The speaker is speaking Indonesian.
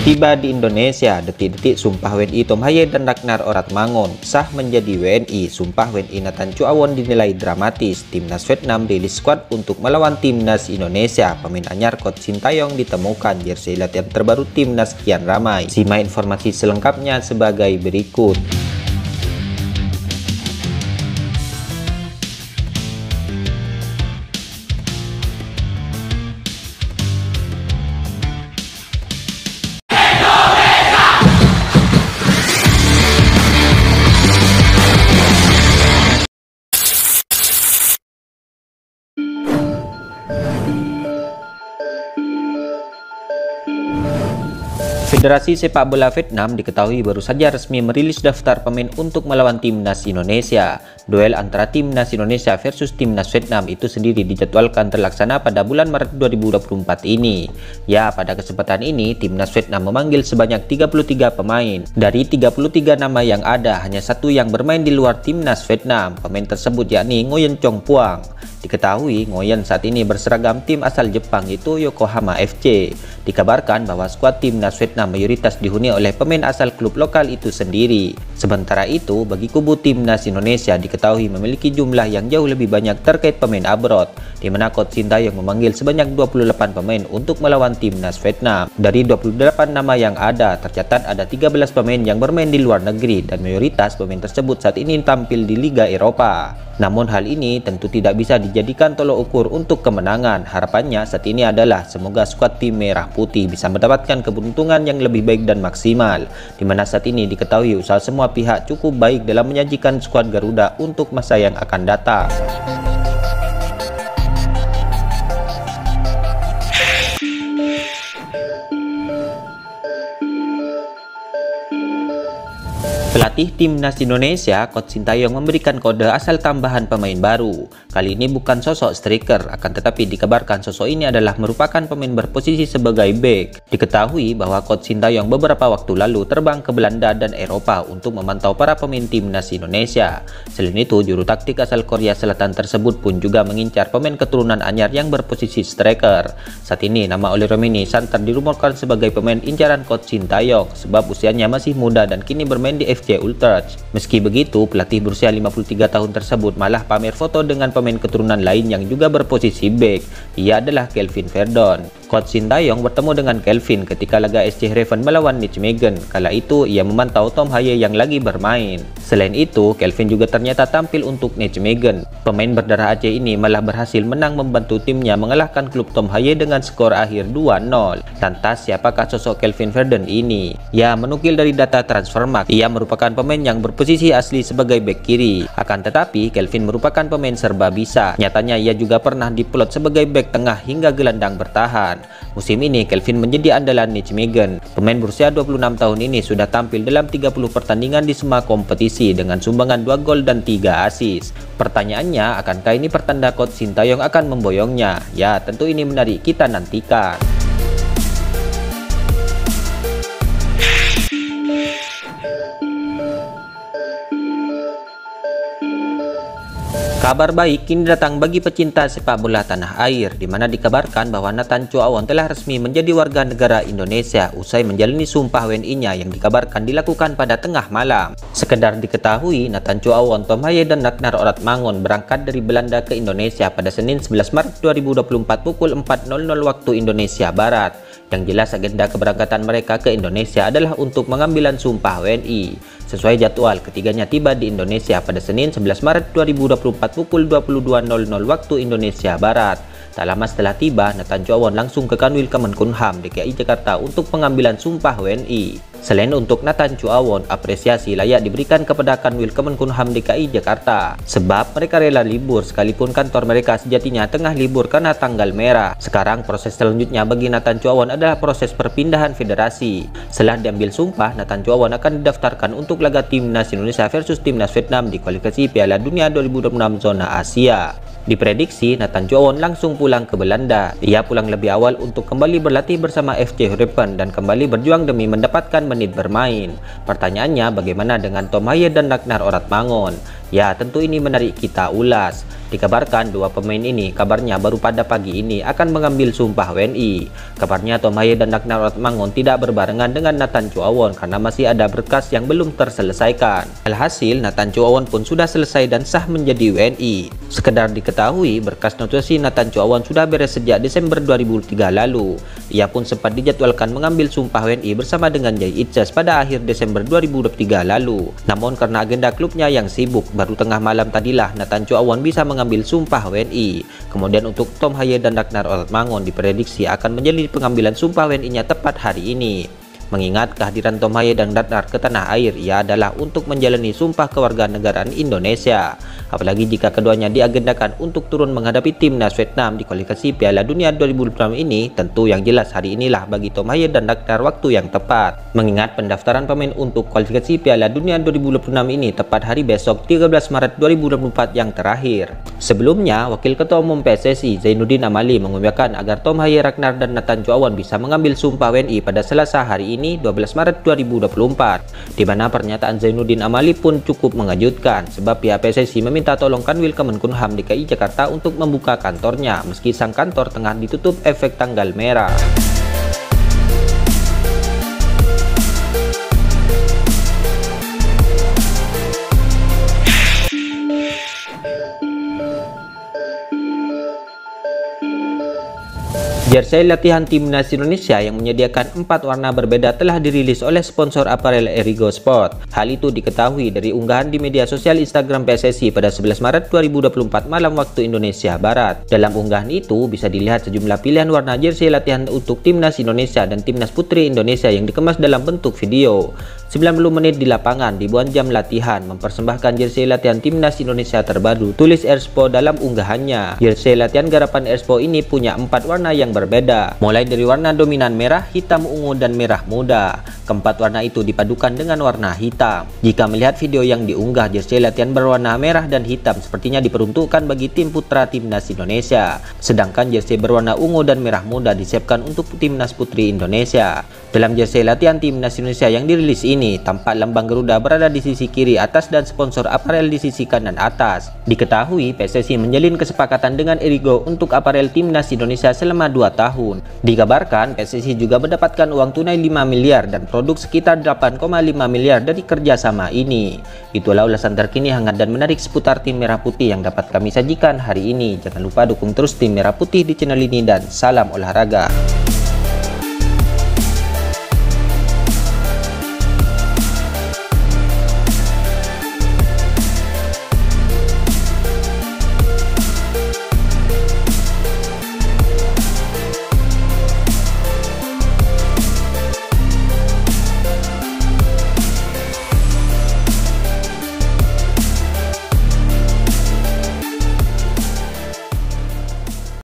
Tiba di Indonesia, detik-detik sumpah WNI Tom Haye dan Ragnar Oratmangun sah menjadi WNI. Sumpah WNI Nathan Chuaon dinilai dramatis. Timnas Vietnam rilis skuad untuk melawan Timnas Indonesia. Pemain anyar Coach Sintayong ditemukan. Jersey latihan terbaru Timnas kian ramai. Simak informasi selengkapnya sebagai berikut. Federasi Sepak Bola Vietnam diketahui baru saja resmi merilis daftar pemain untuk melawan Timnas Indonesia. Duel antara Timnas Indonesia versus Timnas Vietnam itu sendiri dijadwalkan terlaksana pada bulan Maret 2024 ini. Ya, pada kesempatan ini Timnas Vietnam memanggil sebanyak 33 pemain. Dari 33 nama yang ada, hanya satu yang bermain di luar Timnas Vietnam. Pemain tersebut yakni Nguyen Chong Phuong. Diketahui Nguyen saat ini berseragam tim asal Jepang yaitu Yokohama FC. Dikabarkan bahwa skuad Timnas Vietnam mayoritas dihuni oleh pemain asal klub lokal itu sendiri. Sementara itu, bagi kubu Timnas Indonesia diketahui memiliki jumlah yang jauh lebih banyak terkait pemain abroad, di mana Coach Sintayong memanggil sebanyak 28 pemain untuk melawan Timnas Vietnam. Dari 28 nama yang ada, tercatat ada 13 pemain yang bermain di luar negeri dan mayoritas pemain tersebut saat ini tampil di Liga Eropa. Namun hal ini tentu tidak bisa dijadikan tolok ukur untuk kemenangan. Harapannya saat ini adalah semoga skuad tim merah putih bisa mendapatkan keberuntungan yang lebih baik dan maksimal, di mana saat ini diketahui usaha semua pihak cukup baik dalam menyajikan skuad Garuda untuk masa yang akan datang. Pelatih Timnas Indonesia, Coach Sintayong memberikan kode asal tambahan pemain baru. Kali ini bukan sosok striker, akan tetapi dikabarkan sosok ini adalah merupakan pemain berposisi sebagai bek. Diketahui bahwa Coach Sintayong beberapa waktu lalu terbang ke Belanda dan Eropa untuk memantau para pemain Timnas Indonesia. Selain itu, juru taktik asal Korea Selatan tersebut pun juga mengincar pemain keturunan anyar yang berposisi striker. Saat ini, nama Oli Romeni Santer dirumorkan sebagai pemain incaran Coach Sintayong sebab usianya masih muda dan kini bermain di FC Utrecht. Meski begitu, pelatih berusia 53 tahun tersebut malah pamer foto dengan pemain keturunan lain yang juga berposisi bek. Ia adalah Kelvin Verdon. Coach Sintayong bertemu dengan Kelvin ketika laga SC Heerenveen melawan Nijmegen. Kala itu ia memantau Tom Haye yang lagi bermain. Selain itu, Kelvin juga ternyata tampil untuk Nijmegen. Pemain berdarah Aceh ini malah berhasil menang membantu timnya mengalahkan klub Tom Haye dengan skor akhir 2-0. Lantas siapakah sosok Kelvin Verdon ini? Ya, menukil dari data Transfermarkt, ia merupakan pemain yang berposisi asli sebagai bek kiri. Akan tetapi, Kelvin merupakan pemain serba bisa. Nyatanya ia juga pernah diplot sebagai bek tengah hingga gelandang bertahan. Musim ini, Kelvin menjadi andalan Nijmegen. Pemain berusia 26 tahun ini sudah tampil dalam 30 pertandingan di semua kompetisi dengan sumbangan 2 gol dan 3 assist. Pertanyaannya, akankah ini pertanda Coach Sintayong akan memboyongnya? Ya, tentu ini menarik kita nantikan. Kabar baik kini datang bagi pecinta sepak bola tanah air, di mana dikabarkan bahwa Nathan Chuaon telah resmi menjadi warga negara Indonesia usai menjalani sumpah WNI-nya yang dikabarkan dilakukan pada tengah malam. Sekedar diketahui, Nathan Chuaon, Tom Haye dan Ragnar Oratmangun berangkat dari Belanda ke Indonesia pada Senin 11 Maret 2024 pukul 4.00 waktu Indonesia Barat. Yang jelas agenda keberangkatan mereka ke Indonesia adalah untuk pengambilan sumpah WNI. Sesuai jadwal, ketiganya tiba di Indonesia pada Senin 11 Maret 2024 pukul 22.00 waktu Indonesia Barat. Tak lama setelah tiba, Nathan Chuaon langsung ke Kanwil Kemenkumham DKI Jakarta untuk pengambilan sumpah WNI. Selain untuk Nathan Chuaon, apresiasi layak diberikan kepada Kanwil Kemenkumham DKI Jakarta. Sebab mereka rela libur sekalipun kantor mereka sejatinya tengah libur karena tanggal merah. Sekarang proses selanjutnya bagi Nathan Chuaon adalah proses perpindahan federasi. Setelah diambil sumpah, Nathan Chuaon akan didaftarkan untuk laga Timnas Indonesia versus Timnas Vietnam di kualifikasi Piala Dunia 2026 zona Asia. Diprediksi Nathan Chuaon langsung pulang ke Belanda. Ia pulang lebih awal untuk kembali berlatih bersama FC Heerenveen dan kembali berjuang demi mendapatkan menit bermain. Pertanyaannya, bagaimana dengan Tom Haye dan Ragnar Oratmangun? Ya, tentu ini menarik kita ulas. Dikabarkan dua pemain ini kabarnya baru pada pagi ini akan mengambil sumpah WNI. Kabarnya Tom Haye dan Ragnar Rathmangun tidak berbarengan dengan Nathan Choowon karena masih ada berkas yang belum terselesaikan. Alhasil, Nathan Choowon pun sudah selesai dan sah menjadi WNI. Sekedar diketahui, berkas notusi Nathan Choowon sudah beres sejak Desember 2003 lalu. Ia pun sempat dijadwalkan mengambil sumpah WNI bersama dengan Jay Itzes pada akhir Desember 2023 lalu. Namun karena agenda klubnya yang sibuk, baru tengah malam tadilah Nathan Choowon bisa mengambil sumpah WNI. Kemudian untuk Tom Haye dan Ragnar Rathmangun diprediksi akan menjalani pengambilan sumpah WNI-nya tepat hari ini. Mengingat kehadiran Tom Haye dan Ragnar ke tanah air, ia adalah untuk menjalani sumpah kewarganegaraan Indonesia. Apalagi jika keduanya diagendakan untuk turun menghadapi timnas Vietnam di kualifikasi Piala Dunia 2026 ini, tentu yang jelas hari inilah bagi Tom Haye dan Ragnar waktu yang tepat. Mengingat pendaftaran pemain untuk kualifikasi Piala Dunia 2026 ini tepat hari besok 13 Maret 2024 yang terakhir. Sebelumnya, Wakil Ketua Umum PSSI Zainuddin Amali mengumumkan agar Tom Haye, Ragnar dan Nathan Choowon bisa mengambil sumpah WNI pada Selasa hari ini 12 Maret 2024, di mana pernyataan Zainuddin Amali pun cukup mengejutkan sebab pihak PSSI meminta tolong Kanwil Kemenkumham DKI Jakarta untuk membuka kantornya meski sang kantor tengah ditutup efek tanggal merah. Jersey latihan timnas Indonesia yang menyediakan 4 warna berbeda telah dirilis oleh sponsor aparel Erigo Sport. Hal itu diketahui dari unggahan di media sosial Instagram PSSI pada 11 Maret 2024 malam waktu Indonesia Barat. Dalam unggahan itu bisa dilihat sejumlah pilihan warna jersey latihan untuk timnas Indonesia dan timnas putri Indonesia yang dikemas dalam bentuk video. 90 menit di lapangan, ribuan jam latihan, mempersembahkan jersey latihan timnas Indonesia terbaru, tulis Erspo dalam unggahannya. Jersey latihan garapan Erspo ini punya 4 warna yang berbeda, mulai dari warna dominan merah, hitam ungu, dan merah muda. Keempat warna itu dipadukan dengan warna hitam. Jika melihat video yang diunggah, jersey latihan berwarna merah dan hitam sepertinya diperuntukkan bagi tim putra timnas Indonesia. Sedangkan jersey berwarna ungu dan merah muda disiapkan untuk timnas putri Indonesia. Dalam jersey latihan timnas Indonesia yang dirilis ini, tampak lambang Garuda berada di sisi kiri atas dan sponsor aparel di sisi kanan atas. Diketahui PSSI menjalin kesepakatan dengan Erigo untuk aparel timnas Indonesia selama 2 tahun. Dikabarkan PSSI juga mendapatkan uang tunai 5 miliar dan produk sekitar 8,5 miliar dari kerjasama ini. Itulah ulasan terkini hangat dan menarik seputar tim Merah Putih yang dapat kami sajikan hari ini. Jangan lupa dukung terus tim Merah Putih di channel ini dan salam olahraga.